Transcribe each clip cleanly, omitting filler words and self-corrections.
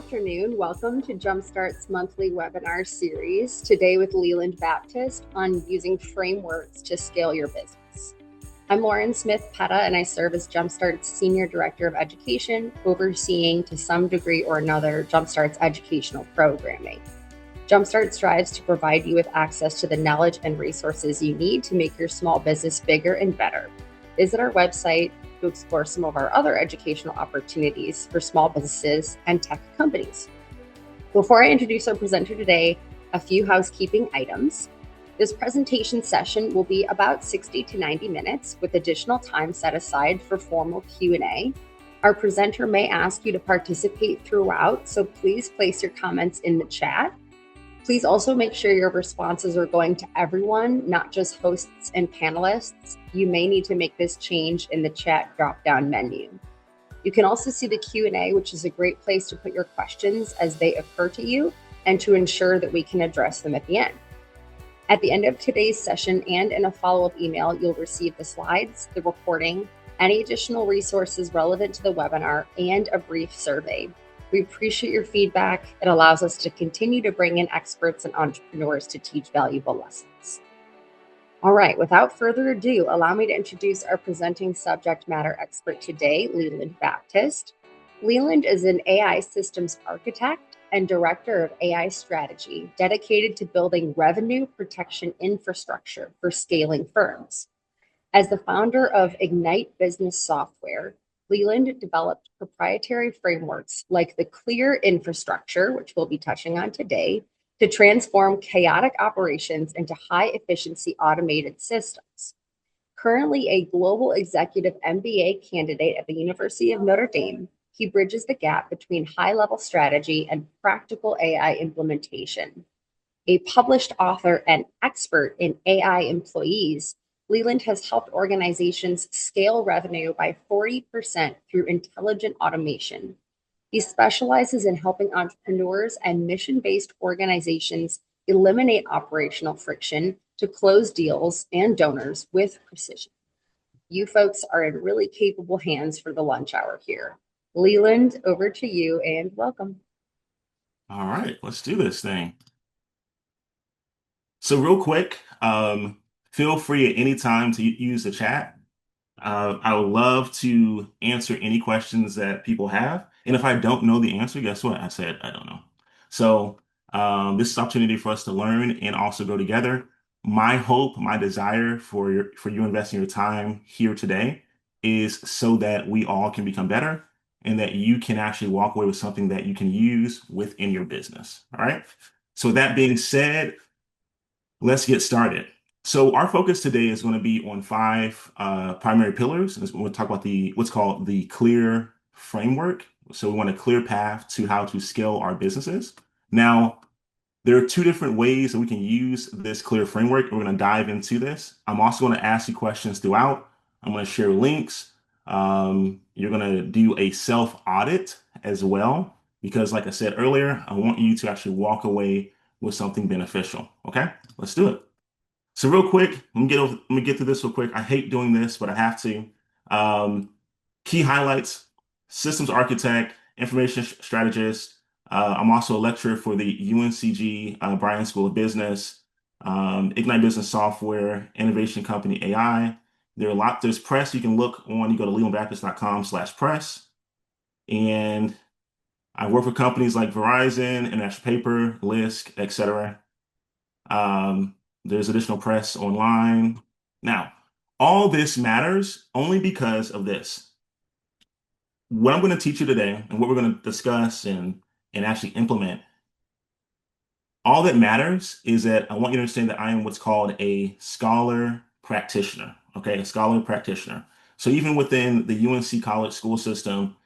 afternoon. Welcome to JumpStart's monthly webinar series, today with Leland Baptist on using frameworks to scale your business. I'm Lauren Smith-Petta, and I serve as JumpStart's Senior Director of Education, overseeing to some degree or another JumpStart's educational programming. JumpStart strives to provide you with access to the knowledge and resources you need to make your small business bigger and better. Visit our website to explore some of our other educational opportunities for small businesses and tech companies. Before I introduce our presenter today, a few housekeeping items. This presentation session will be about 60 to 90 minutes with additional time set aside for formal Q&A. Our presenter may ask you to participate throughout, so please place your comments in the chat. Please also make sure your responses are going to everyone, not just hosts and panelists. You may need to make this change in the chat drop-down menu. You can also see the Q&A, which is a great place to put your questions as they occur to you and to ensure that we can address them at the end. At the end of today's session and in a follow-up email, you'll receive the slides, the recording, any additional resources relevant to the webinar, and a brief survey. We appreciate your feedback. It allows us to continue to bring in experts and entrepreneurs to teach valuable lessons. All right, without further ado, allow me to introduce our presenting subject matter expert today, Leland Baptist. Leland is an AI systems architect and director of AI strategy, dedicated to building revenue protection infrastructure for scaling firms. As the founder of Ignite Business Software, Leland developed proprietary frameworks like the C.L.E.A.R infrastructure, which we'll be touching on today, to transform chaotic operations into high-efficiency automated systems. Currently a global executive MBA candidate at the University of Notre Dame, he bridges the gap between high-level strategy and practical AI implementation. A published author and expert in AI employees, Leland has helped organizations scale revenue by 40% through intelligent automation. He specializes in helping entrepreneurs and mission-based organizations eliminate operational friction to close deals and donors with precision. You folks are in really capable hands for the lunch hour here. Leland, over to you and welcome. All right, let's do this thing. So real quick, feel free at any time to use the chat. I would love to answer any questions that people have. And if I don't know the answer, guess what? I said I don't know. So this is an opportunity for us to learn and also go together. My hope, my desire for you investing your time here today is so that we all can become better and that you can actually walk away with something that you can use within your business. All right. So with that being said, let's get started. So our focus today is going to be on 5 primary pillars. We'll talk about what's called the C.L.E.A.R framework. So we want a clear path to how to scale our businesses. Now, there are 2 different ways that we can use this C.L.E.A.R framework. We're going to dive into this. I'm also going to ask you questions throughout. I'm going to share links. You're going to do a self-audit as well, because like I said earlier, I want you to actually walk away with something beneficial. Okay, let's do it. So real quick, let me get through this real quick. I hate doing this, but I have to. Key highlights: systems architect, information strategist. I'm also a lecturer for the UNCG Bryan School of Business, Ignite Business Software, innovation company AI. There's press you can look on. You go to lelandbaptist.com/press. And I work for companies like Verizon, International Paper, LISC, etc. There's additional press online. Now, all this matters only because of this. What I'm going to teach you today and what we're going to discuss and actually implement, all that matters is that I want you to understand that I am what's called a scholar practitioner, okay? A scholar practitioner. So even within the UNC college school system,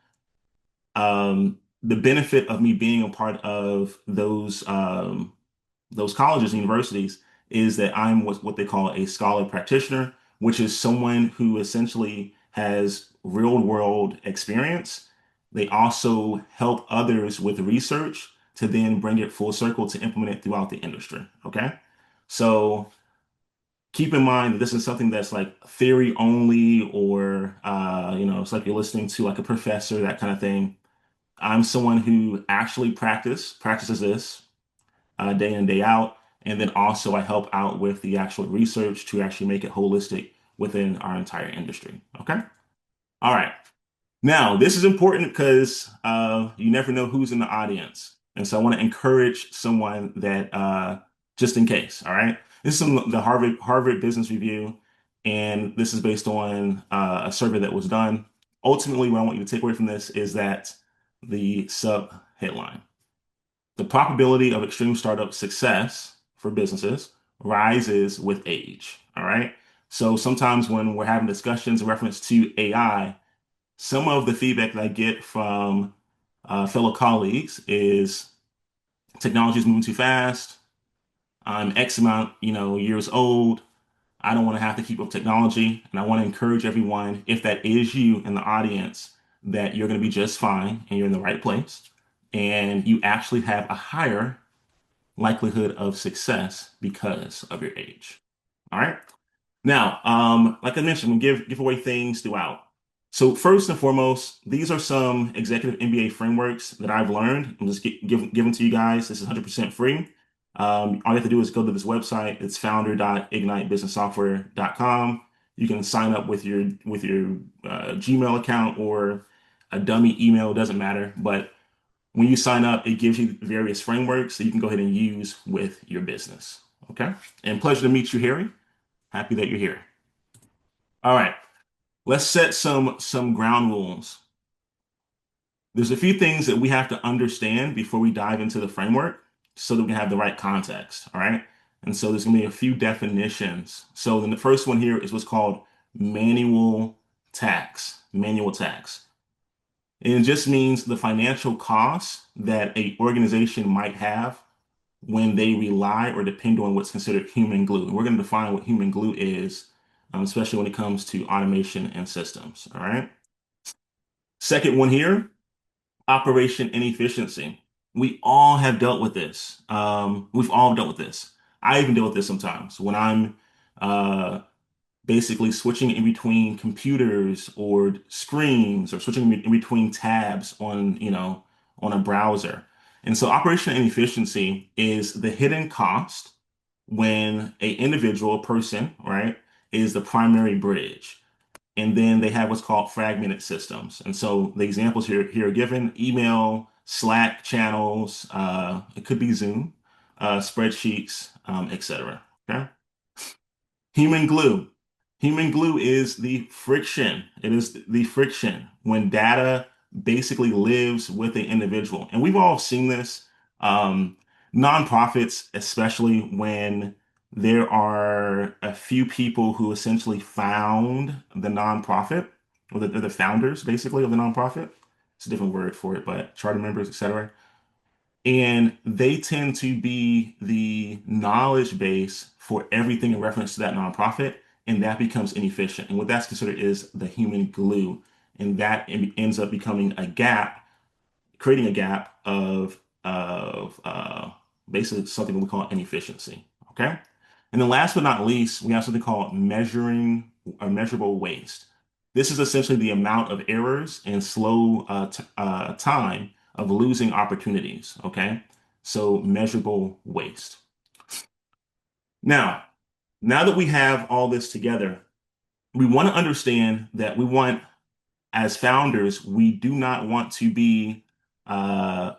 the benefit of me being a part of those colleges and universities is that I'm what they call a scholar practitioner, which is someone who essentially has real world experience. They also help others with research to then bring it full circle to implement it throughout the industry. Okay. So keep in mind that this is something that's like theory only, or, it's like you're listening to like a professor, that kind of thing. I'm someone who actually practices this day in, day out. And then also I help out with the actual research to actually make it holistic within our entire industry. Okay. All right. Now, this is important because you never know who's in the audience. And so I want to encourage someone that just in case, all right? This is the Harvard Business Review, and this is based on a survey that was done. Ultimately, what I want you to take away from this is that the sub headline, the probability of extreme startup success for businesses rises with age, all right? So sometimes when we're having discussions in reference to AI, some of the feedback that I get from fellow colleagues is technology is moving too fast. I'm X amount, years old. I don't want to have to keep up with technology. And I want to encourage everyone, if that is you in the audience, that you're going to be just fine and you're in the right place. And you actually have a higher likelihood of success because of your age. All right. Now, like I mentioned, we give away things throughout. So first and foremost, these are some executive MBA frameworks that I've learned. I'm just give them to you guys. This is 100% free. All you have to do is go to this website. It's founder.ignitebusinesssoftware.com. You can sign up with your Gmail account or a dummy email. Doesn't matter. But when you sign up, it gives you various frameworks that you can go ahead and use with your business. Okay. And pleasure to meet you, Harry. Happy that you're here. All right, let's set some ground rules. There's a few things that we have to understand before we dive into the framework so that we can have the right context. All right. And so there's going to be a few definitions. So then the first one here is what's called manual tax. Manual tax. And it just means the financial costs that a organization might have when they rely or depend on what's considered human glue. And we're going to define what human glue is, especially when it comes to automation and systems. All right. Second one here, operation inefficiency. We all have dealt with this. We've all dealt with this. I even deal with this sometimes when I'm uh, basically switching in between computers or screens or switching in between tabs on a browser. And so operational inefficiency is the hidden cost when a individual person, right, is the primary bridge. And then they have what's called fragmented systems. And so the examples here are given: email, Slack channels, it could be Zoom, spreadsheets, etc. Okay. Human glue. Human glue is the friction. It is the friction when data basically lives with an individual. And we've all seen this. Um, Nonprofits, especially when there are a few people who essentially found the nonprofit, or they're the founders basically of the nonprofit. It's a different word for it, but charter members, etc. And they tend to be the knowledge base for everything in reference to that nonprofit, and that becomes inefficient. And what that's considered is the human glue, and that ends up becoming a gap, creating a gap of basically something we call inefficiency. Okay. And then last but not least, we have something called measuring or measurable waste. This is essentially the amount of errors and slow time of losing opportunities. Okay. So measurable waste. Now, now that we have all this together, we want to understand that as founders, we do not want to be, uh,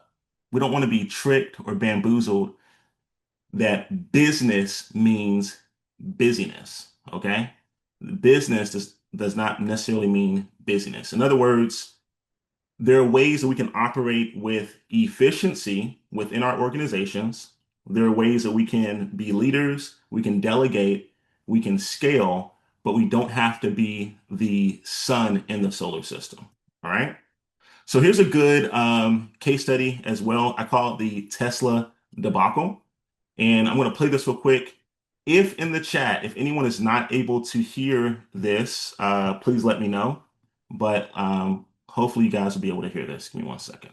we don't want to be tricked or bamboozled that business means busyness. Okay. Business does not necessarily mean busyness. In other words, there are ways that we can operate with efficiency within our organizations. There are ways that we can be leaders, we can delegate, we can scale, but we don't have to be the sun in the solar system. All right. So here's a good case study as well. I call it the Tesla debacle. And I'm going to play this real quick. If in the chat, if anyone is not able to hear this, please let me know. But hopefully you guys will be able to hear this. Give me 1 second.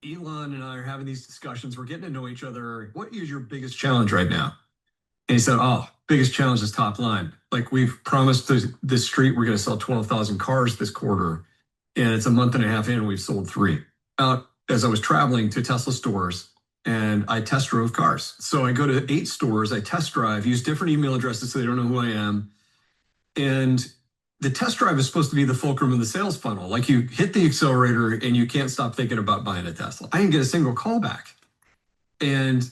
Elon and I are having these discussions. We're getting to know each other. What is your biggest challenge right now? And he said, oh, biggest challenge is top line. Like we've promised this street, we're going to sell 12,000 cars this quarter. And it's a month and a half in, we've sold 3. As I was traveling to Tesla stores, and I test drove cars. So I go to 8 stores, I test drive, use different email addresses so they don't know who I am. And the test drive is supposed to be the fulcrum of the sales funnel. Like, you hit the accelerator and you can't stop thinking about buying a Tesla. I didn't get a single call back. And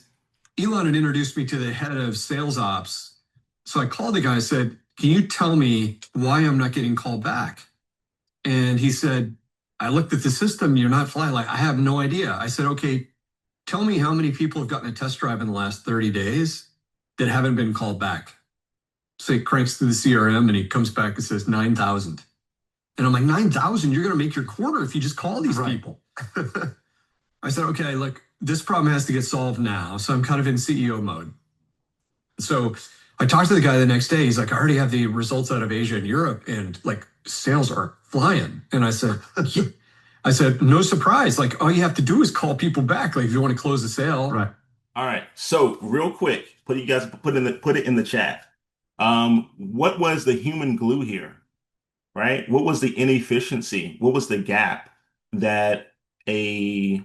Elon had introduced me to the head of sales ops. So I called the guy and said, "Can you tell me why I'm not getting called back?" And he said, "I looked at the system, you're not flying." Like, I have no idea. I said, "Okay, tell me how many people have gotten a test drive in the last 30 days that haven't been called back." So he cranks through the CRM and he comes back and says 9,000. And I'm like, 9,000? You're going to make your quarter if you just call these people. I said, "Okay, look, this problem has to get solved now." So I'm kind of in CEO mode. So I talked to the guy the next day. He's like, "I already have the results out of Asia and Europe, and like, sales are flying." And I said, "Yeah." I said, "No surprise. Like, all you have to do is call people back. Like, if you want to close the sale." Right. All right. So real quick, put it in the chat. What was the human glue here? Right? What was the inefficiency? What was the gap that a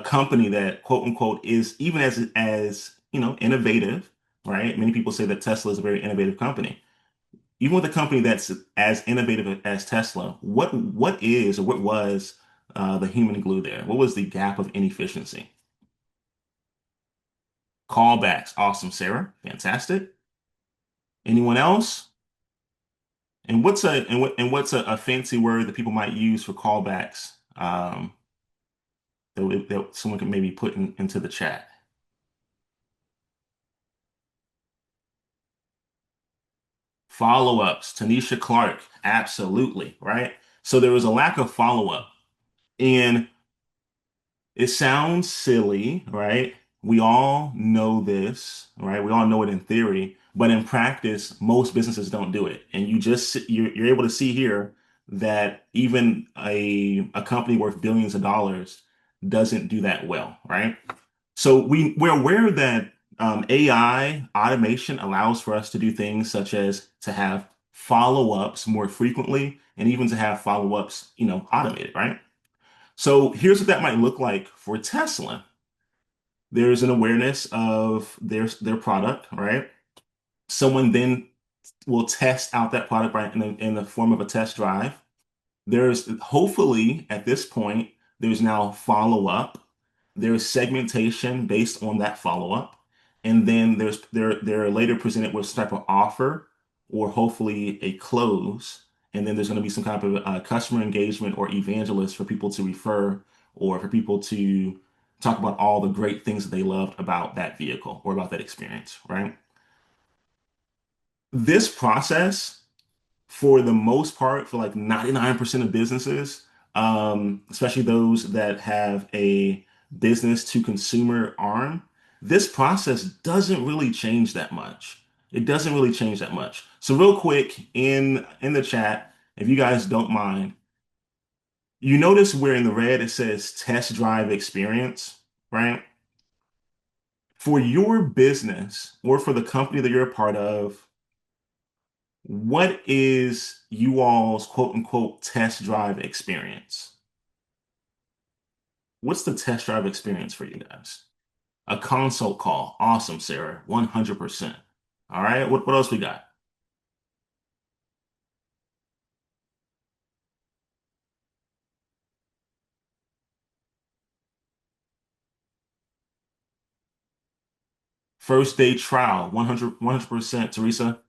company that quote unquote is even as innovative, right? Many people say that Tesla is a very innovative company. Even with a company that's as innovative as Tesla, what is or what was the human glue there? What was the gap of inefficiency? Callbacks. Awesome, Sarah. Fantastic. Anyone else? And what's a fancy word that people might use for callbacks? That someone can maybe put into the chat. Follow-ups. Tanisha Clark. Absolutely, right? So there was a lack of follow-up. And it sounds silly, right? We all know this, right? We all know it in theory, but in practice, most businesses don't do it. And you're able to see here that even a company worth billions of dollars doesn't do that well, right? So we're aware that AI automation allows for us to do things such as to have follow-ups more frequently and even to have follow-ups, automated, right? So here's what that might look like for Tesla. There's an awareness of their product, right? Someone then will test out that product right in the form of a test drive. There's hopefully at this point, there's now follow-up. There's segmentation based on that follow-up. And then they're later presented with some type of offer or hopefully a close. And then there's going to be some kind of customer engagement or evangelist for people to refer or for people to talk about all the great things that they loved about that vehicle or about that experience, right? This process for the most part, for like 99% of businesses, especially those that have a business to consumer arm, this process doesn't really change that much. It doesn't really change that much. So real quick in the chat, if you guys don't mind, you notice where in the red it says test drive experience, right? For your business or for the company that you're a part of, what is you all's quote unquote test drive experience? What's the test drive experience for you guys? A consult call. Awesome, Sarah. 100%. All right. What else we got? First day trial. 100%, Teresa.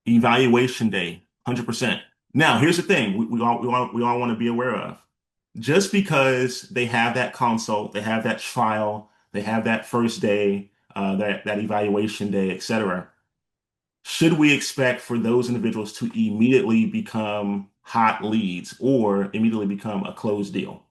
Evaluation day. 100%. Now, here's the thing we all want to be aware of. Just because they have that consult, they have that trial, they have that first day, that evaluation day, etc. Should we expect for those individuals to immediately become hot leads or immediately become a closed deal?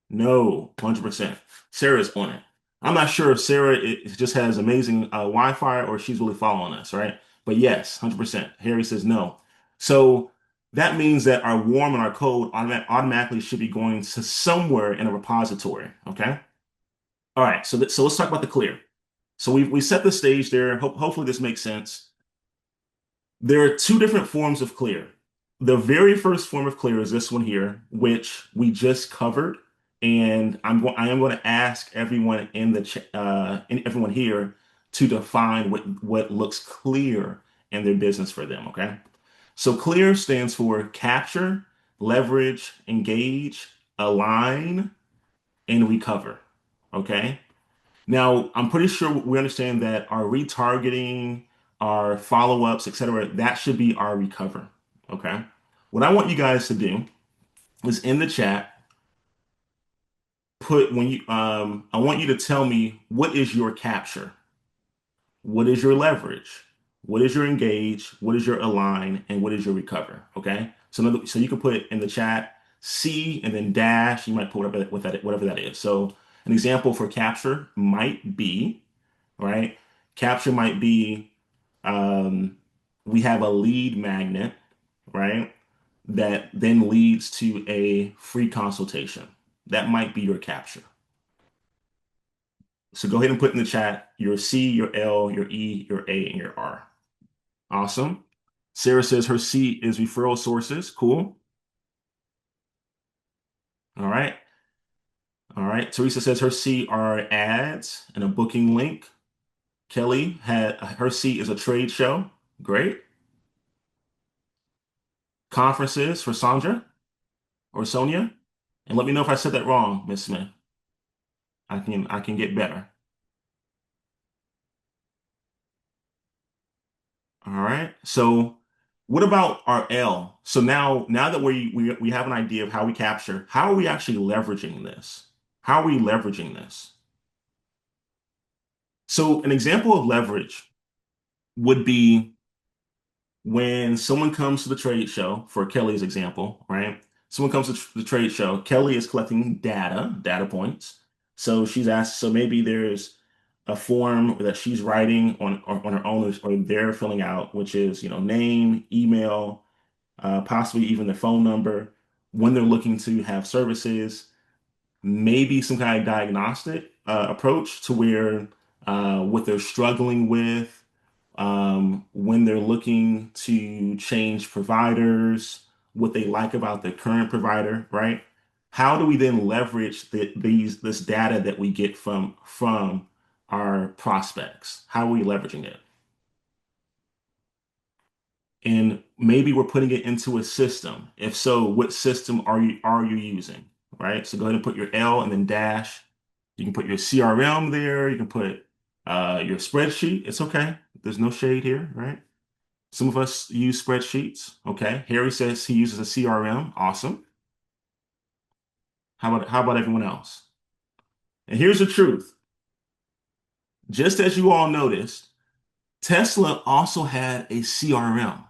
No, 100%. Sarah's on it. I'm not sure if Sarah just has amazing Wi-Fi or she's really following us, right? But yes, 100%. Harry says no. So that means that our warm and our cold automatically should be going to somewhere in a repository, okay? All right, so let's talk about the clear. So we set the stage there. Hopefully this makes sense. There are two different forms of clear. The very first form of clear is this one here, which we just covered, and I am going to ask everyone in the everyone here to define what looks clear in their business for them. Okay, so clear stands for capture, leverage, engage, align, and recover. Okay. Now, I'm pretty sure we understand that our retargeting, our follow-ups, etc., that should be our recover. Okay. What I want you guys to do is in the chat, put when you I want you to tell me what is your capture, what is your leverage, what is your engage, what is your align, and what is your recover. Okay. So you can put in the chat C and then dash. You might put whatever that is. So an example for capture might be, right? Capture might be um, we have a lead magnet, right? That then leads to a free consultation. That might be your capture. So go ahead and put in the chat your C, your L, your E, your A, and your R. Awesome. Sarah says her C is referral sources. Cool. All right. All right. Teresa says her C are ads and a booking link. Kelly had her C is a trade show. Great. Conferences for Sandra or Sonia. And let me know if I said that wrong, Miss Smith. I can get better. All right. So what about our L? So now that we have an idea of how we capture, how are we actually leveraging this? How are we leveraging this? So an example of leverage would be when someone comes to the trade show, for Kelly's example, right? Someone comes to the trade show, Kelly is collecting data points. So she's asked, so maybe there's a form that she's writing on her own or they're filling out, which is, name, email, possibly even the phone number, when they're looking to have services, maybe some kind of diagnostic approach to where what they're struggling with, when they're looking to change providers, what they like about their current provider, right? How do we then leverage this data that we get from our prospects? How are we leveraging it? And maybe we're putting it into a system. If so, what system are you using? Right? So go ahead and put your L and then dash. You can put your CRM there. You can put your spreadsheet. It's okay. There's no shade here, right? Some of us use spreadsheets. Okay. Harry says he uses a CRM. Awesome. How about everyone else? And here's the truth. Just as you all noticed, Tesla also had a CRM.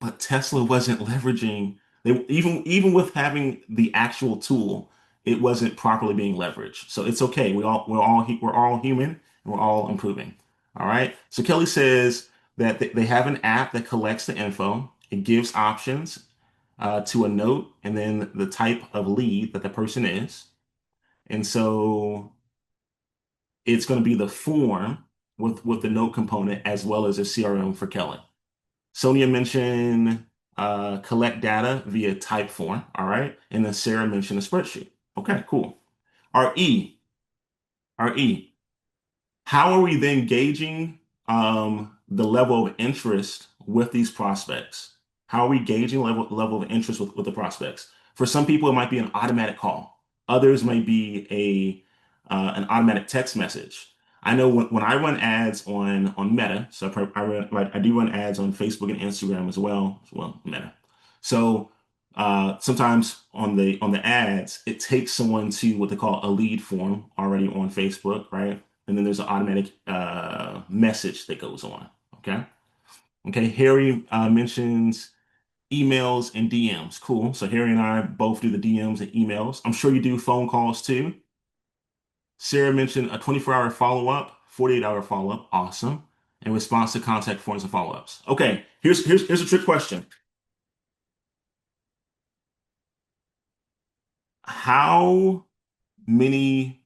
But Tesla wasn't leveraging they even with having the actual tool, it wasn't properly being leveraged. So it's okay. We're all human and we're all improving. All right. So Kelly says that they have an app that collects the info. It gives options to a note and then the type of lead that the person is. And so it's going to be the form with the note component as well as a CRM for Kelly. Sonia mentioned collect data via type form. All right. And then Sarah mentioned a spreadsheet. Okay, cool. Our E, our E. How are we then gauging the level of interest with these prospects? How are we gauging level of interest with the prospects? For some people, it might be an automatic call. Others might be an automatic text message. I know when I run ads on Meta, so I do run ads on Facebook and Instagram as well, Meta. So sometimes on the ads, it takes someone to what they call a lead form already on Facebook, right? And then there's an automatic message that goes on. Okay. Okay. Harry mentions emails and DMs. Cool. So Harry and I both do the DMs and emails. I'm sure you do phone calls too. Sarah mentioned a 24-hour follow-up, 48-hour follow-up. Awesome. In response to contact forms and follow-ups. Okay. Here's a trick question. How many,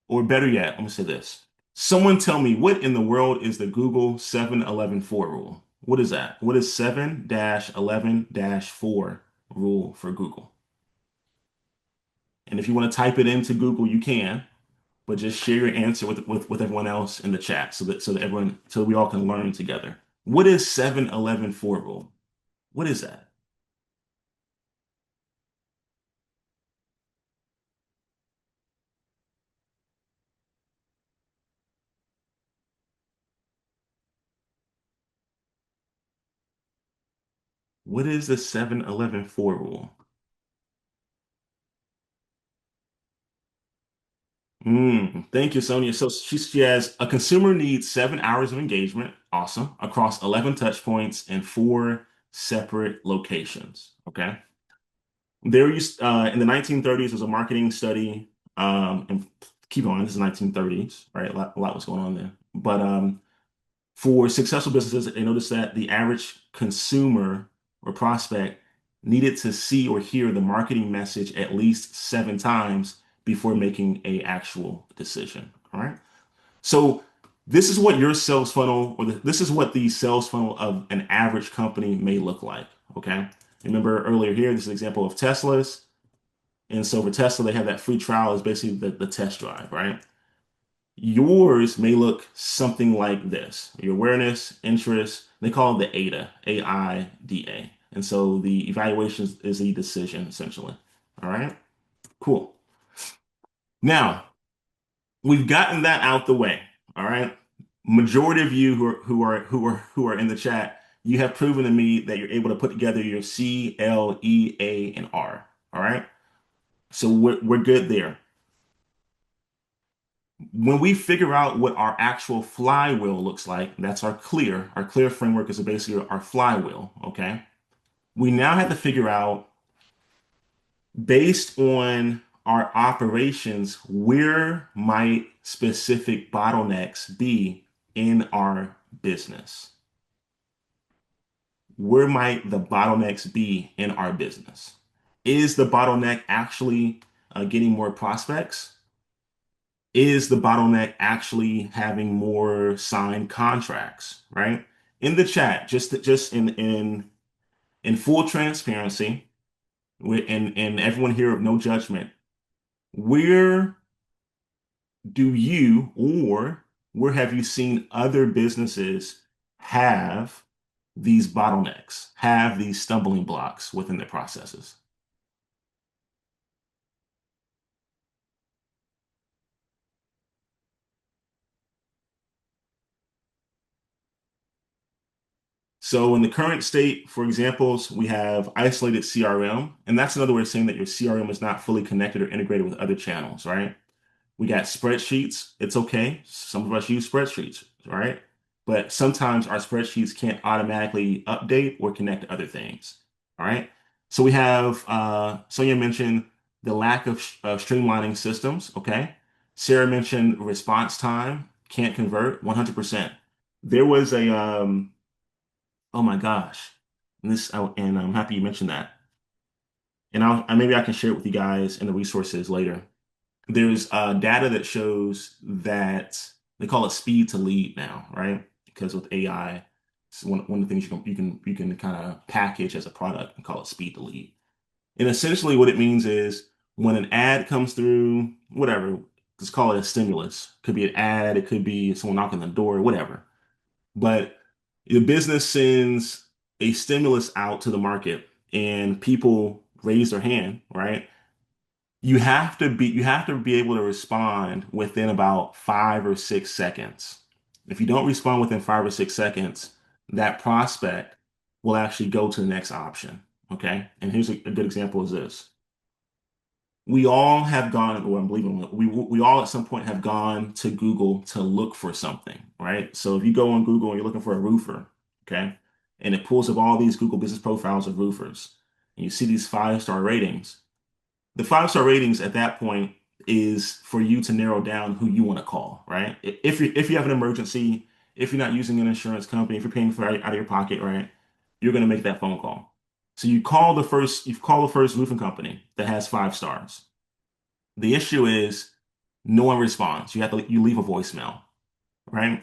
or better yet, let me say this. Someone tell me what in the world is the Google 7-11-4 rule? What is that? What is 7-11-4 rule for Google? And if you want to type it into Google, you can, but just share your answer with everyone else in the chat so we all can learn together. What is 7-11-4 rule? What is that? What is the 7-11-4 rule? Thank you, Sonia. So she has a consumer needs 7 hours of engagement, awesome, across 11 touch points in four separate locations. Okay. There used in the 1930s was a marketing study, and keep on, this is 1930s, right? A lot was going on there. But for successful businesses, they noticed that the average consumer or prospect needed to see or hear the marketing message at least 7 times before making a actual decision. All right. So this is what your sales funnel, this is what the sales funnel of an average company may look like. Okay. Remember earlier here, this is an example of Tesla's. And so for Tesla, they have that free trial is basically the test drive, right? Yours may look something like this. Your awareness, interest, they call it the AIDA, AIDA. And so the evaluation is the decision, essentially. All right, cool. Now, we've gotten that out the way. All right. Majority of you who are in the chat, you have proven to me that you're able to put together your C, L, E, A, and R. All right. So we're good there. When we figure out what our actual flywheel looks like, that's our clear framework is basically our flywheel, okay? We now have to figure out, based on our operations, where might specific bottlenecks be in our business? Where might the bottlenecks be in our business? Is the bottleneck actually getting more prospects? Is the bottleneck actually having more signed contracts, right? In the chat, just in full transparency, and everyone here of no judgment, where do you or where have you seen other businesses have these bottlenecks, have these stumbling blocks within their processes? So in the current state, for examples, we have isolated CRM, and that's another way of saying that your CRM is not fully connected or integrated with other channels, right? We got spreadsheets. It's okay. Some of us use spreadsheets, right? But sometimes our spreadsheets can't automatically update or connect to other things, all right? So we have, Sonia mentioned the lack of streamlining systems, okay? Sarah mentioned response time, can't convert 100%. There was oh my gosh. And I'm happy you mentioned that. And maybe I can share it with you guys in the resources later. There's data that shows that they call it speed to lead now, right? Because with AI, it's one of the things you can kind of package as a product and call it speed to lead. And essentially what it means is when an ad comes through, whatever, let's call it a stimulus. Could be an ad, it could be someone knocking on the door, whatever. But the business sends a stimulus out to the market and people raise their hand, right? You have to be able to respond within about 5 or 6 seconds. If you don't respond within 5 or 6 seconds, that prospect will actually go to the next option. Okay. And here's a good example is this. We all have gone, or I'm believing we all at some point have gone to Google to look for something, right? So if you go on Google and you're looking for a roofer, okay, and it pulls up all these Google business profiles of roofers, and you see these 5-star ratings, the 5-star ratings at that point is for you to narrow down who you want to call, right? If you have an emergency, if you're not using an insurance company, if you're paying for it out of your pocket, right, you're going to make that phone call. So you call the first roofing company that has 5 stars. The issue is no one responds. You leave a voicemail, right?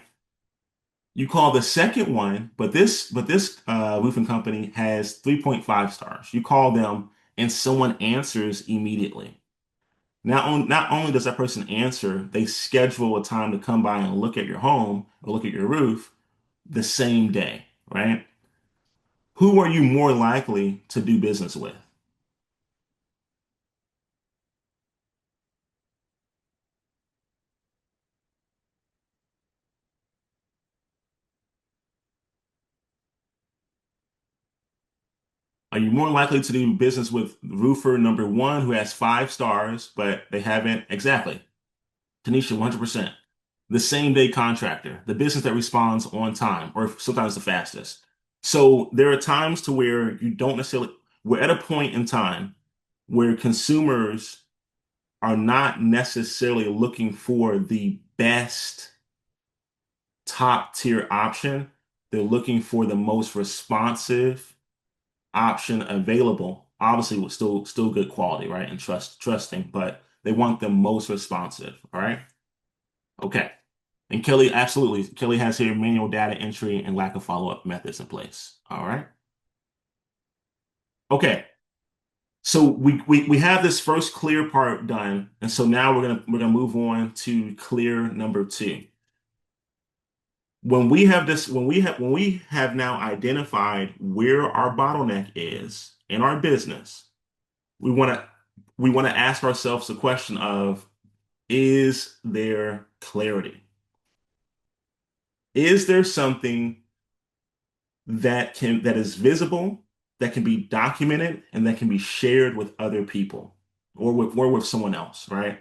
You call the second one, but this roofing company has 3.5 stars. You call them and someone answers immediately. Not only does that person answer, they schedule a time to come by and look at your home or look at your roof the same day, right? Who are you more likely to do business with? Are you more likely to do business with roofer number one who has 5 stars, but they haven't exactly? Tanisha, 100%. The same day contractor, the business that responds on time, or sometimes the fastest. So there are times to where you don't necessarily, we're at a point in time where consumers are not necessarily looking for the best top tier option. They're looking for the most responsive option available. Obviously, with still good quality, right? And trusting, but they want the most responsive. All right. Okay. And Kelly, absolutely. Kelly has here manual data entry and lack of follow-up methods in place. All right. Okay. So we have this first clear part done, and so now we're gonna move on to clear number two. When we have now identified where our bottleneck is in our business, we want to we want to ask ourselves the question of, is there clarity? Is there something that is visible, that can be documented, and that can be shared with other people or with someone else, right?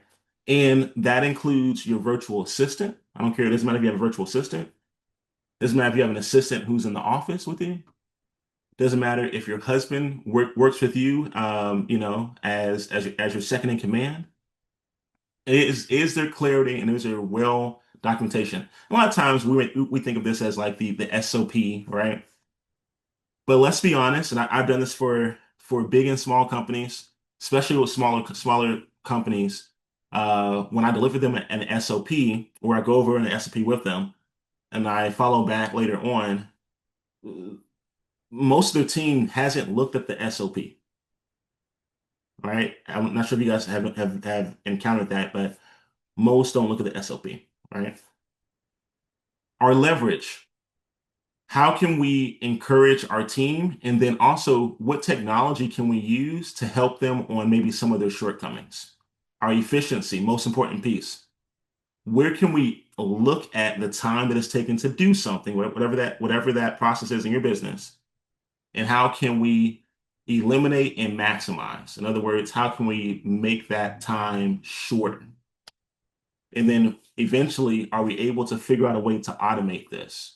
And that includes your virtual assistant. I don't care. It doesn't matter if you have a virtual assistant. It doesn't matter if you have an assistant who's in the office with you. Doesn't matter if your husband works with you, as your second in command. Is there clarity and is there well documentation? A lot of times we think of this as like the SOP, right? But let's be honest, and I've done this for big and small companies, especially with smaller companies. When I deliver them an SOP, or I go over an SOP with them, and I follow back later on, most of the team hasn't looked at the SOP, right? I'm not sure if you guys have encountered that, but most don't look at the SOP, right? Our leverage. How can we encourage our team? And then also, what technology can we use to help them on maybe some of their shortcomings? Our efficiency, most important piece. Where can we look at the time that it's taken to do something, whatever that process is in your business, and how can we eliminate and maximize? In other words, how can we make that time shorter? And then eventually, are we able to figure out a way to automate this?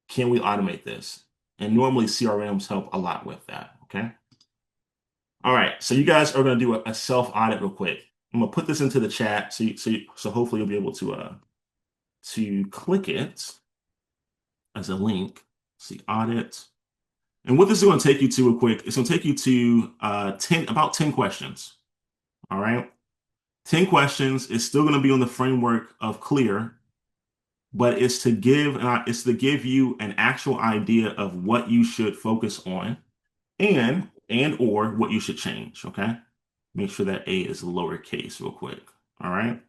Can we automate this? And normally CRMs help a lot with that. Okay. All right. So you guys are going to do a self audit real quick. I'm going to put this into the chat so hopefully you'll be able to click it as a link. See audit. And what this is going to take you to real quick, it's going to take you to 10 questions. All right. 10 questions is still going to be on the framework of clear, but it's to give you an actual idea of what you should focus on and or what you should change. Okay. Make sure that A is lowercase real quick. All right.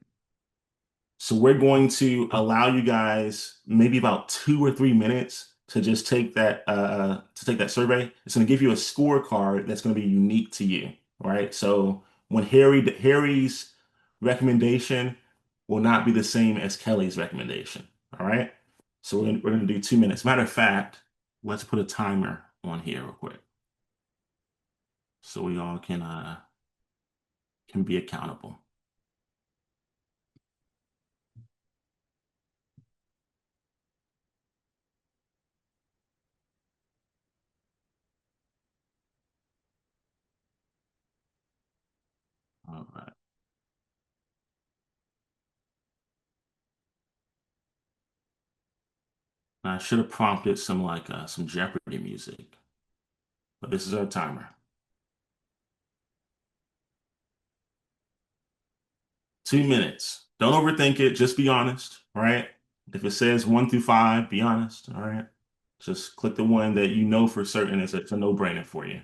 So we're going to allow you guys maybe about 2 or 3 minutes to just take that survey. It's going to give you a scorecard that's going to be unique to you. All right. So when Harry's recommendation will not be the same as Kelly's recommendation. All right. So we're gonna do 2 minutes. Matter of fact, let's put a timer on here real quick so we all can be accountable. All right. I should have prompted some Jeopardy music, but this is our timer. 2 minutes. Don't overthink it. Just be honest, right? If it says 1 through 5, be honest. All right. Just click the one that you know for certain is it's a no-brainer for you.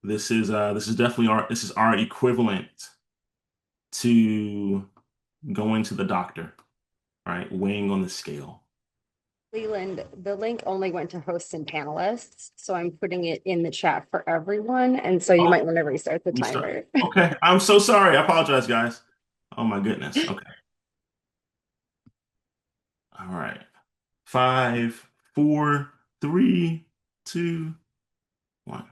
This is definitely our equivalent to going to the doctor, right? Weighing on the scale. Leland, the link only went to hosts and panelists, so I'm putting it in the chat for everyone. And so you Oh, might want to restart the we start. timer. Okay. I'm so sorry. I apologize, guys. Oh my goodness. Okay. All right. 5, 4, 3, 2, 1.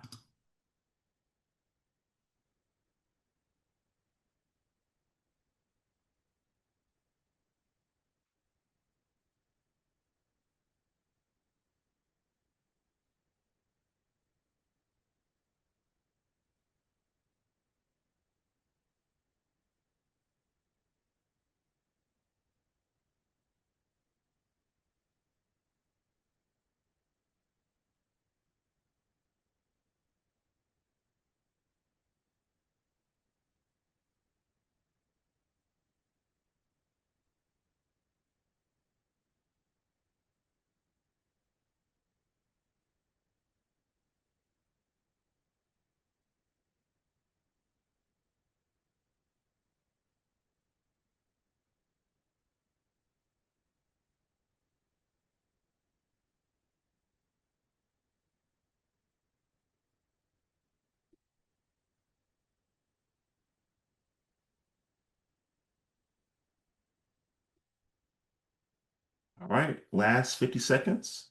All right. Last 50 seconds.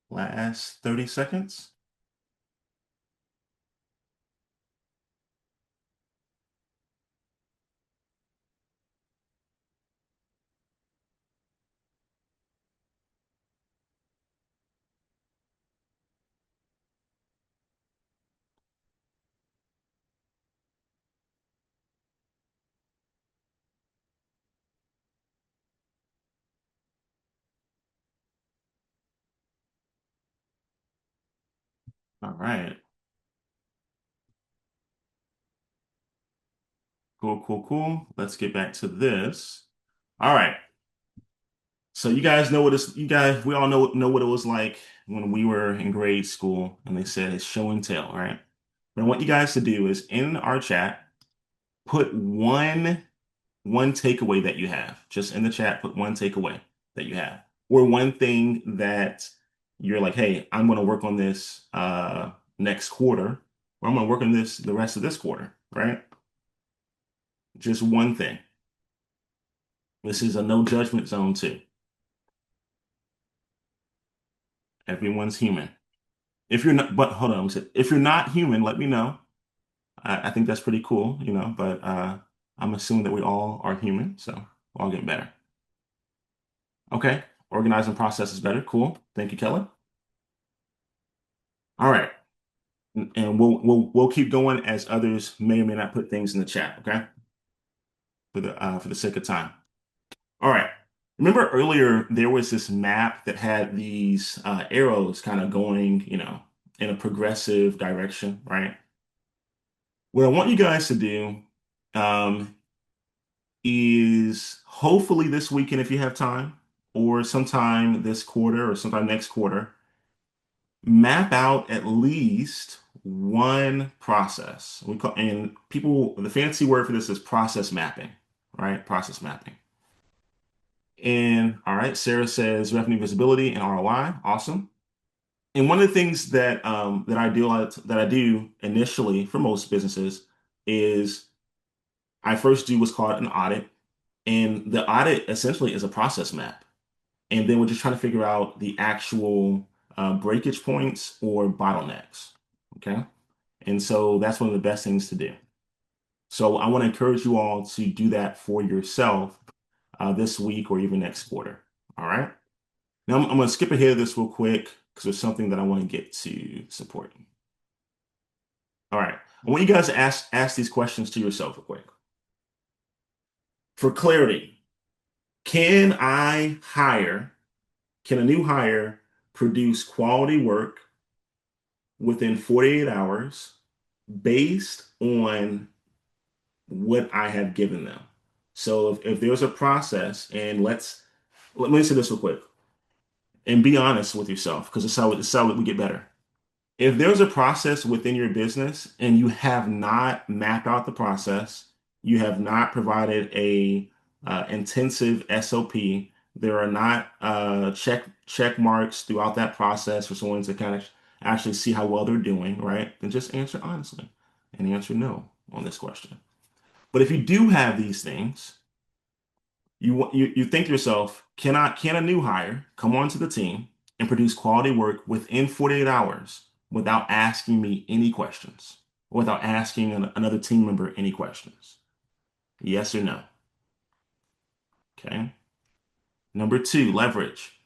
Last 30 seconds. All right. Cool, cool, cool. Let's get back to this. All right. So we all know what it was like when we were in grade school and they said it's show and tell, right? But I want you guys to do is in our chat, put one takeaway that you have. Just in the chat, put one takeaway that you have. Or one thing that you're like, hey, I'm gonna work on this next quarter, or I'm gonna work on this the rest of this quarter, right? Just one thing. This is a no judgment zone too. Everyone's human. If you're not, but hold on, if you're not human, let me know. I think that's pretty cool, but I'm assuming that we all are human, so we'll all get better. Okay, organizing process is better. Cool. Thank you, Kelly. All right, and we'll keep going as others may or may not put things in the chat. Okay, for the sake of time. All right. Remember earlier there was this map that had these arrows kind of going, in a progressive direction, right? What I want you guys to do um, is hopefully this weekend, if you have time, or sometime this quarter or sometime next quarter, map out at least one process. And people, the fancy word for this is process mapping, right? Process mapping. And all right, Sarah says revenue visibility and ROI. Awesome. And one of the things that I do initially for most businesses is I first do what's called an audit. And the audit essentially is a process map. And then we're just trying to figure out the actual breakage points or bottlenecks. Okay. And so that's one of the best things to do. So I want to encourage you all to do that for yourself this week or even next quarter. All right. Now I'm going to skip ahead of this real quick because there's something that I want to get to support. All right. I want you guys to ask these questions to yourself real quick. For clarity, can a new hire produce quality work within 48 hours based on what I have given them? So if there's a process, and let me say this real quick and be honest with yourself, because it's how we get better. If there's a process within your business and you have not mapped out the process, you have not provided a intensive SOP, there are not check marks throughout that process for someone to kind of actually see how well they're doing, right? Then just answer honestly and answer no on this question. But if you do have these things, you think to yourself, can a new hire come onto the team and produce quality work within 48 hours without asking me any questions, without asking another team member any questions? Yes or no? Okay. Number two, leverage.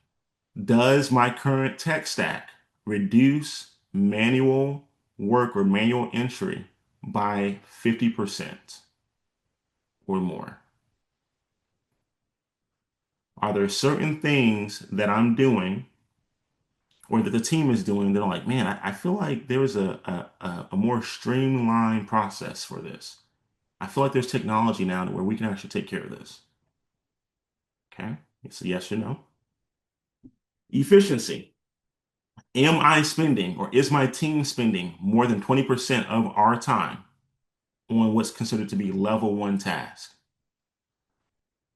Does my current tech stack reduce manual work or manual entry by 50% or more? Are there certain things that I'm doing or that the team is doing that are like, man, I feel like there is a more streamlined process for this. I feel like there's technology now to where we can actually take care of this. Okay. It's a yes or no. Efficiency. Am I spending or is my team spending more than 20% of our time on what's considered to be level one task?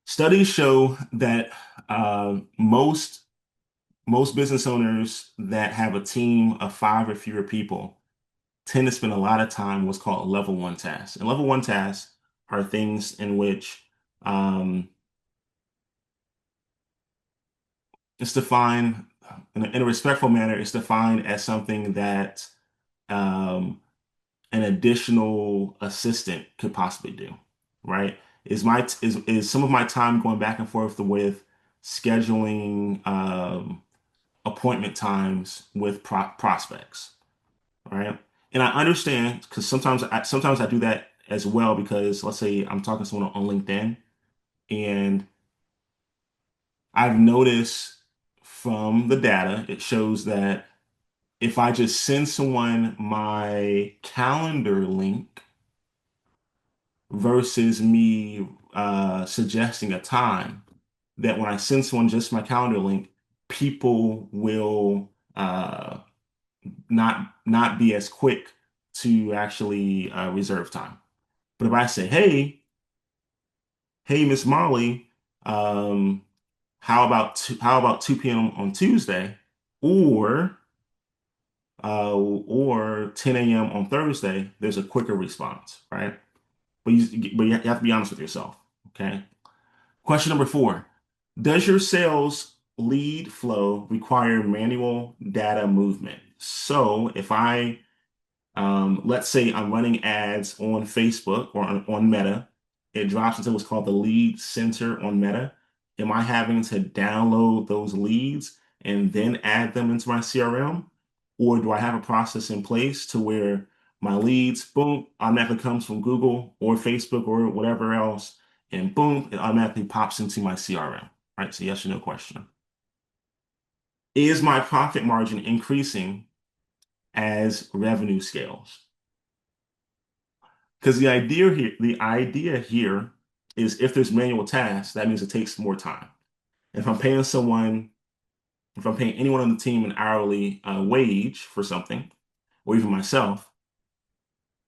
Studies show that most business owners that have a team of 5 or fewer people tend to spend a lot of time on what's called level one tasks. And level one tasks are things in which it's defined in a respectful manner. It's defined as something that um, an additional assistant could possibly do, right? Is some of my time going back and forth with scheduling appointment times with prospects, right? And I understand because sometimes I do that as well because let's say I'm talking to someone on LinkedIn and I've noticed from the data, it shows that if I just send someone my calendar link versus me suggesting a time, that when I send someone just my calendar link, people will not be as quick to actually reserve time. But if I say, hey, Miss Molly, um, how about 2 p.m. on Tuesday, or 10 a.m. on Thursday, there's a quicker response, right? But you have to be honest with yourself. Okay. Question number four. Does your sales lead flow require manual data movement? So if let's say I'm running ads on Facebook or on Meta, it drops into what's called the lead center on Meta. Am I having to download those leads and then add them into my CRM? Or do I have a process in place to where my leads, boom, automatically comes from Google or Facebook or whatever else, and boom, it automatically pops into my CRM, right? So yes or no question. Is my profit margin increasing as revenue scales? Because the idea here is if there's manual tasks, that means it takes more time. If I'm paying someone, if I'm paying anyone on the team an hourly wage for something, or even myself,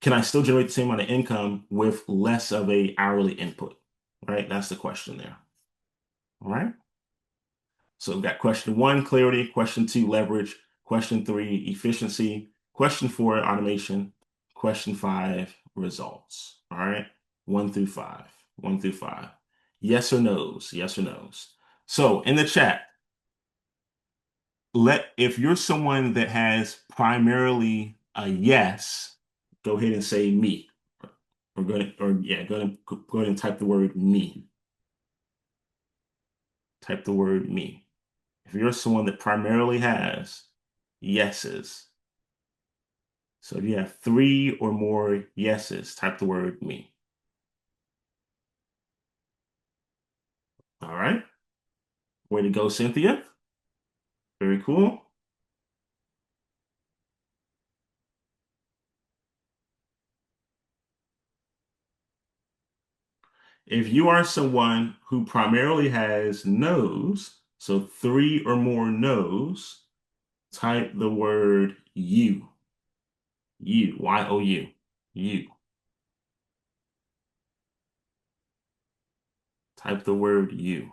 can I still generate the same amount of income with less of a hourly input? Right? That's the question there. All right. So we've got question one, clarity, question two, leverage, question three, efficiency, question four, automation, question five, results. All right. One through five. One through five. Yes or no's. Yes or no's. So in the chat, if you're someone that has primarily a yes, go ahead and say me. Or go ahead and type the word me. Type the word me. If you're someone that primarily has yeses, So if you have three or more yeses, type the word me. All right. Way to go, Cynthia. Very cool. If you are someone who primarily has no's, so three or more no's, type the word you. You, Y-O-U. You. Type the word you.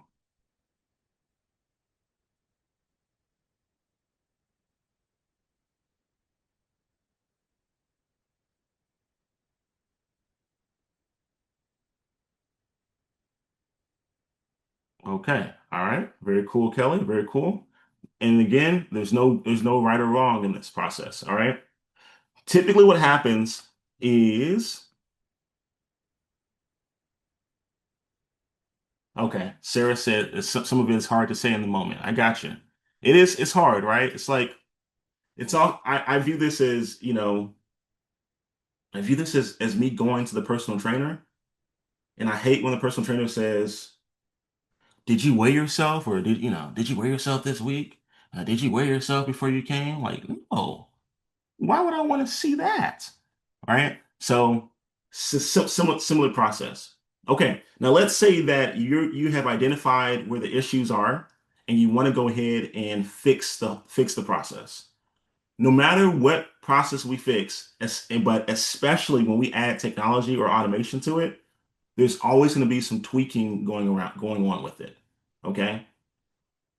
Okay. All right. Very cool, Kelly. Very cool. And again, there's no right or wrong in this process. All right. Typically what happens is, okay, Sarah said some of it is hard to say in the moment. I got you. It's hard, right? It's like it's all I view this as, I view this as me going to the personal trainer, and I hate when the personal trainer says, "Did you weigh yourself, or did you weigh yourself this week? Did you weigh yourself before you came?" Like, no. Why would I want to see that? All right. So similar process. Okay. Now let's say that you have identified where the issues are and you want to go ahead and fix the process. No matter what process we fix, but especially when we add technology or automation to it, there's always going to be some tweaking going on with it. Okay.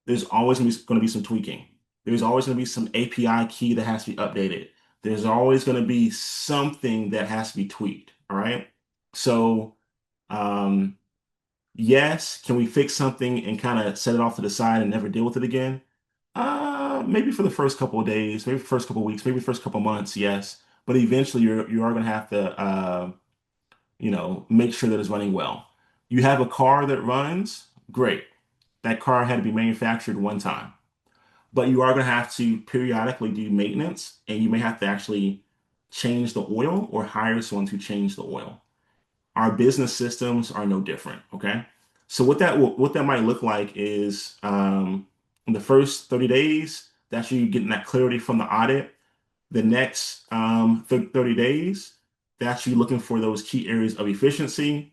There's always going to be some tweaking. There's always going to be some API key that has to be updated. There's always going to be something that has to be tweaked. All right. So, um, yes, can we fix something and kind of set it off to the side and never deal with it again? Maybe for the first couple of days, maybe the first couple of weeks, maybe the first couple of months, yes. But eventually, you are going to have to, make sure that it's running well. You have a car that runs, great. That car had to be manufactured one time, but you are going to have to periodically do maintenance, and you may have to actually change the oil or hire someone to change the oil. Our business systems are no different. Okay, so what that might look like is, in the first 30 days, that's you getting that clarity from the audit. The next 30 days, that's you looking for those key areas of efficiency.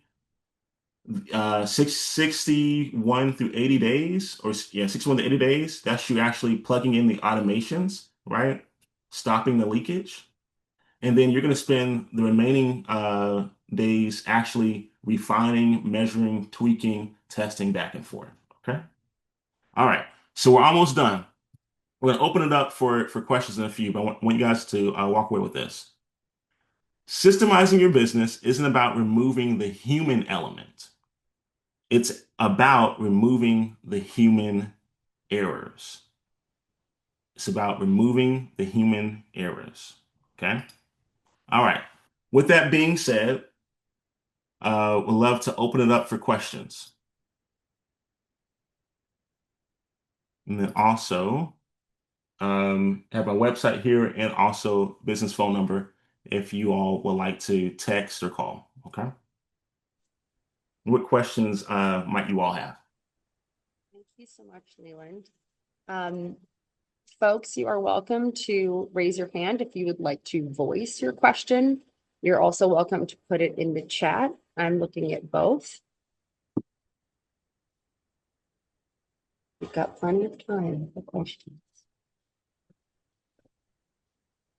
61 through 80 days, or yeah, 61 to 80 days, that's you actually plugging in the automations, right? Stopping the leakage. And then you're going to spend the remaining days actually refining, measuring, tweaking, testing back and forth. Okay. All right. So we're almost done. We're going to open it up for questions in a few, but I want you guys to walk away with this. Systemizing your business isn't about removing the human element. It's about removing the human errors. It's about removing the human errors. Okay. All right. With that being said, we'd love to open it up for questions. And then also have a website here and also business phone number if you all would like to text or call. Okay. What questions might you all have? Thank you so much, Leland. Um, Folks, you are welcome to raise your hand if you would like to voice your question. You're also welcome to put it in the chat. I'm looking at both. We've got plenty of time for questions.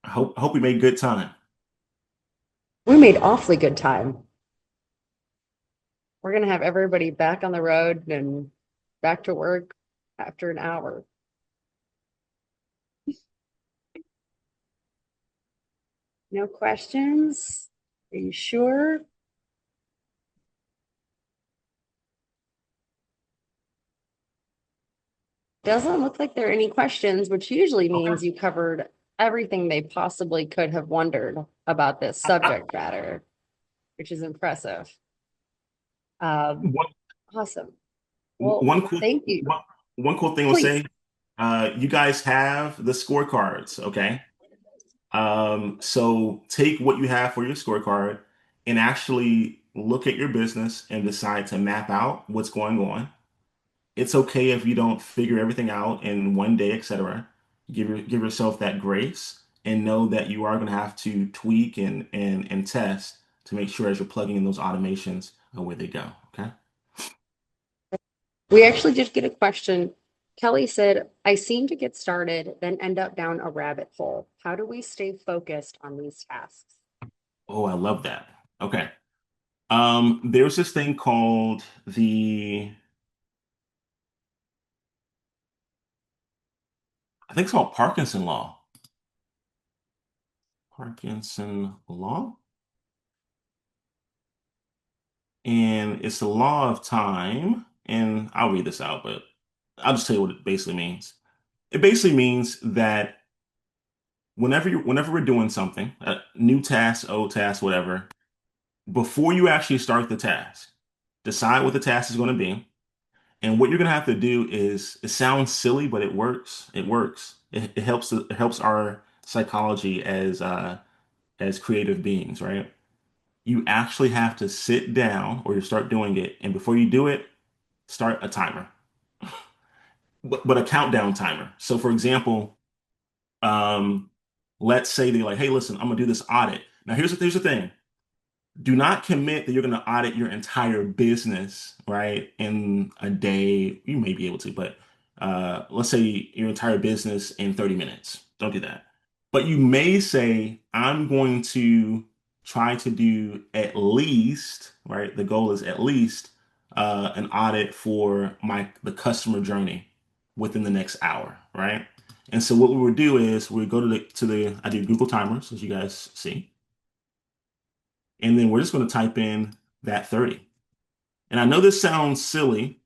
I hope we made good time. We made awfully good time. We're going to have everybody back on the road and back to work after an hour. No questions? Are you sure? Doesn't look like there are any questions, which usually means you covered everything they possibly could have wondered about this subject matter, which is impressive. One, Awesome. Well, one cool thank you. one cool thing we'll Please. say, you guys have the scorecards, okay? So take what you have for your scorecard and actually look at your business and decide to map out what's going on. It's okay if you don't figure everything out in one day, etc. Give yourself that grace and know that you are going to have to tweak and test to make sure as you're plugging in those automations where they go. Okay. We actually did get a question. Kelly said, I seem to get started, then end up down a rabbit hole. How do we stay focused on these tasks? Oh, I love that. Okay. There's this thing called I think it's called Parkinson law. Parkinson law. And it's the law of time. And I'll read this out, but I'll just tell you what it basically means. It basically means that whenever we're doing something, a new task, old task, whatever, before you actually start the task, decide what the task is going to be. And what you're going to have to do is, it sounds silly, but it works. It works. It helps our psychology as creative beings, right? You actually have to sit down or you start doing it, and before you do it, start a timer, but a countdown timer. So, for example, um, let's say they're like, "Hey, listen, I'm gonna do this audit." Now, here's the thing: do not commit that you're going to audit your entire business, right, in a day. You may be able to, but let's say your entire business in 30 minutes. Don't do that. But you may say, I'm going to try to do at least, right? The goal is at least an audit for the customer journey within the next hour, right? And so what we would do is we go to the I do Google timers, as you guys see. And then we're just going to type in that 30. And I know this sounds silly,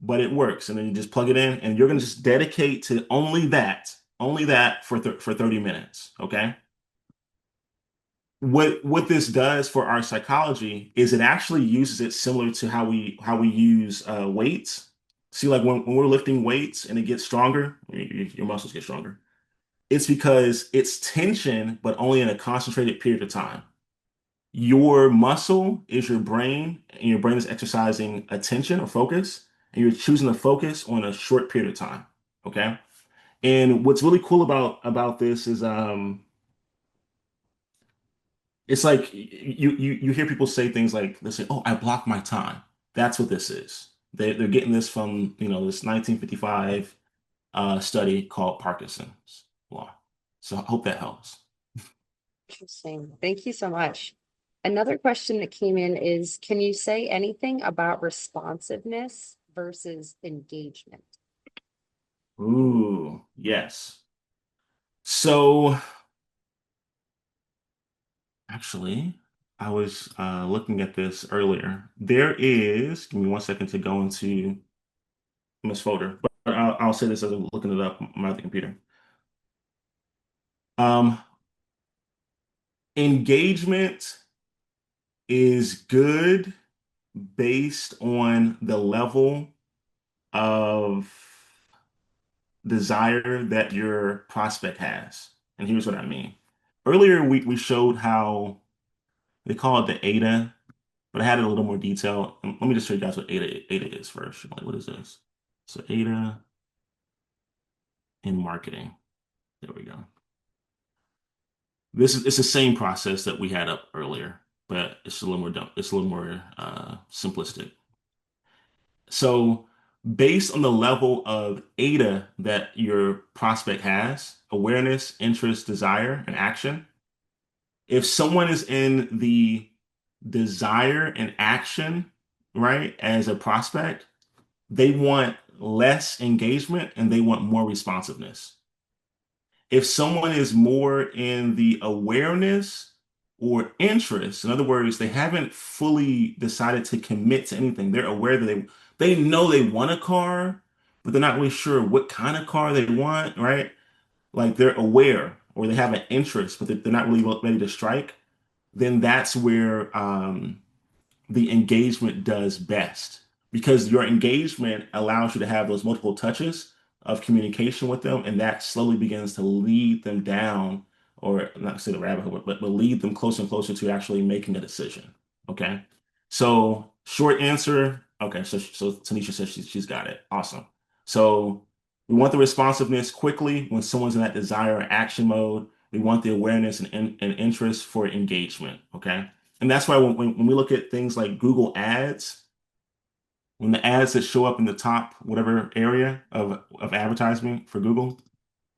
but it works. And then you just plug it in and you're going to just dedicate to only that for 30 minutes. Okay. What this does for our psychology is it actually uses it similar to how we use weights. See, like when we're lifting weights and it gets stronger, your muscles get stronger. It's because it's tension, but only in a concentrated period of time. Your muscle is your brain, and your brain is exercising attention or focus, and you're choosing to focus on a short period of time. Okay. And what's really cool about this is it's like you hear people say things like they say, "Oh, I block my time." That's what this is. They're getting this from this 1955 study called Parkinson's law. So I hope that helps. Interesting. Thank you so much. Another question that came in is, can you say anything about responsiveness versus engagement? Ooh, yes. So actually, I was looking at this earlier. Give me one second to go into Miss Folder, but I'll say this as I'm looking it up on my other computer. Um, Engagement is good based on the level of desire that your prospect has. And here's what I mean. Earlier, we showed how they call it the ADA, but I had it a little more detail. Let me just show you guys what ADA is first. Like, what is this? So ADA in marketing. There we go. It's the same process that we had up earlier, but it's a little more dumb. It's a little more simplistic. So based on the level of ADA that your prospect has, awareness, interest, desire, and action, if someone is in the desire and action, right, as a prospect, they want less engagement and they want more responsiveness. If someone is more in the awareness or interest, in other words, they haven't fully decided to commit to anything. They're aware that they know they want a car, but they're not really sure what kind of car they want, right? Like they're aware or they have an interest, but they're not really ready to strike. Then that's where the engagement does best because your engagement allows you to have those multiple touches of communication with them, and that slowly begins to lead them down or not say the rabbit hole, but lead them closer and closer to actually making a decision. Okay. So short answer. Okay. So Tanisha says she's got it. Awesome. So we want the responsiveness quickly when someone's in that desire or action mode. We want the awareness and interest for engagement. Okay. And that's why when we look at things like Google Ads, when the ads that show up in the top whatever area of advertisement for Google,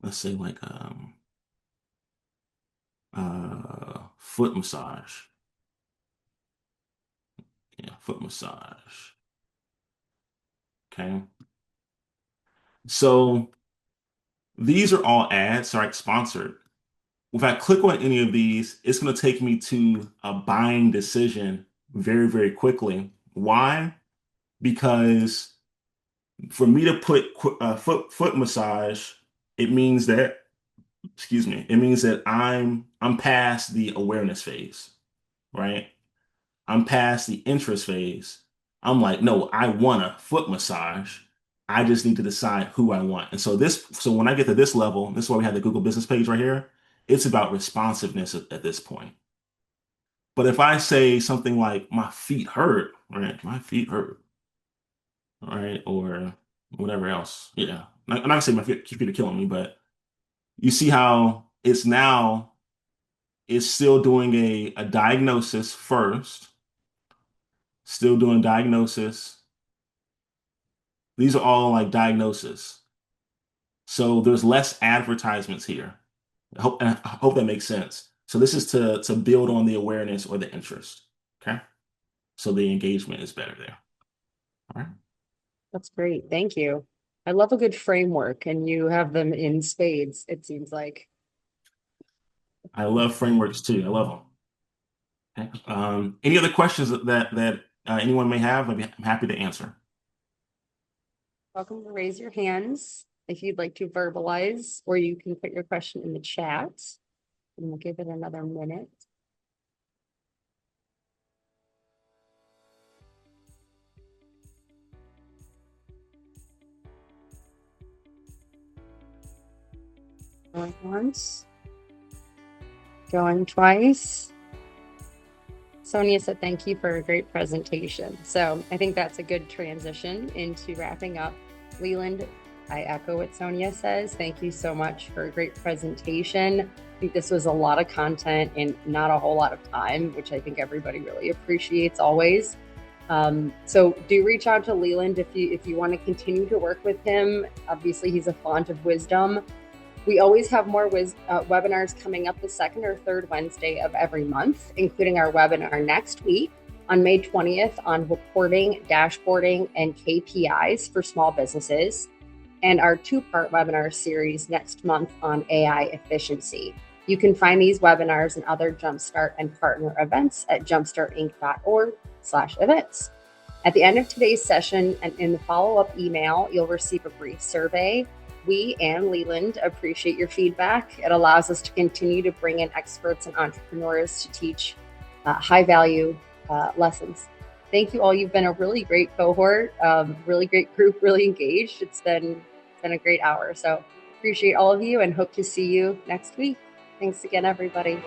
let's say like foot massage. Yeah, foot massage. Okay. So these are all ads, right? Sponsored. If I click on any of these, it's going to take me to a buying decision very, very quickly. Why? Because for me to put foot massage, it means that, excuse me, it means that I'm past the awareness phase, right? I'm past the interest phase. I'm like, no, I want a foot massage. I just need to decide who I want. And so when I get to this level, this is why we have the Google business page right here. It's about responsiveness at this point. But if I say something like my feet hurt, right? My feet hurt, all right, or whatever else. Yeah. I'm not gonna say my feet are killing me, but you see how it's still doing a diagnosis first, still doing diagnosis. These are all like diagnosis. So there's less advertisements here. I hope that makes sense. So this is to build on the awareness or the interest. Okay. So the engagement is better there. All right. That's great. Thank you. I love a good framework, and you have them in spades, it seems like. I love frameworks too. I love them. Okay. Any other questions that anyone may have? I'm happy to answer. Welcome to raise your hands if you'd like to verbalize, or you can put your question in the chat, and we'll give it another minute. Going once, going twice. Sonia said, thank you for a great presentation. So I think that's a good transition into wrapping up. Leland, I echo what Sonia says. Thank you so much for a great presentation. I think this was a lot of content in not a whole lot of time, which I think everybody really appreciates always. So do reach out to Leland if you want to continue to work with him. Obviously, he's a font of wisdom. We always have more webinars coming up the second or third Wednesday of every month, including our webinar next week on May 20th on reporting, dashboarding, and KPIs for small businesses, and our two-part webinar series next month on AI efficiency. You can find these webinars and other JumpStart and partner events at jumpstartinc.org/events. At the end of today's session and in the follow-up email, you'll receive a brief survey. We and Leland appreciate your feedback. It allows us to continue to bring in experts and entrepreneurs to teach high-value lessons. Thank you all. You've been a really great cohort, really great group, really engaged. It's been a great hour. So appreciate all of you and hope to see you next week. Thanks again, everybody.